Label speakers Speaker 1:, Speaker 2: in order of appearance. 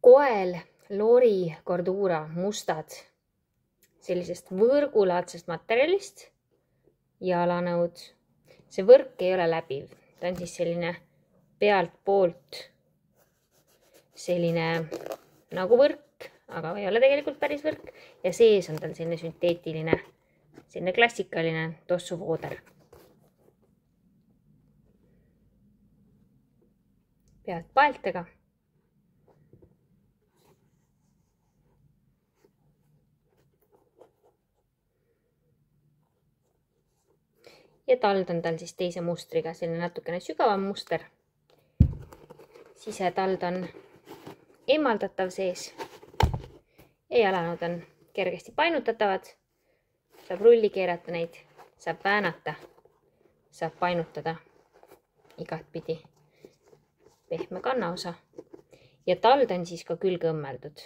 Speaker 1: koel, lori, korduura, mustad, sellisest võrgulaadsest materjalist, jalanõud. See võrk ei ole läbiv, ta on siis selline pealt poolt selline nagu võrk, aga ei ole tegelikult päris võrk ja sees on tal selline sünteetiline, selline klassikaline tossuvooder. Pealt paeltega. Ja tald on tal siis teise mustriga, selline natukene sügavam muster. Sisetald on eemaldatav sees ja jalanõud on kergesti painutatavad. Saab rulli keerata neid, saab väänata, saab painutada igat pidi pehme kannaosa. Ja tald on siis ka külge õmmeldud.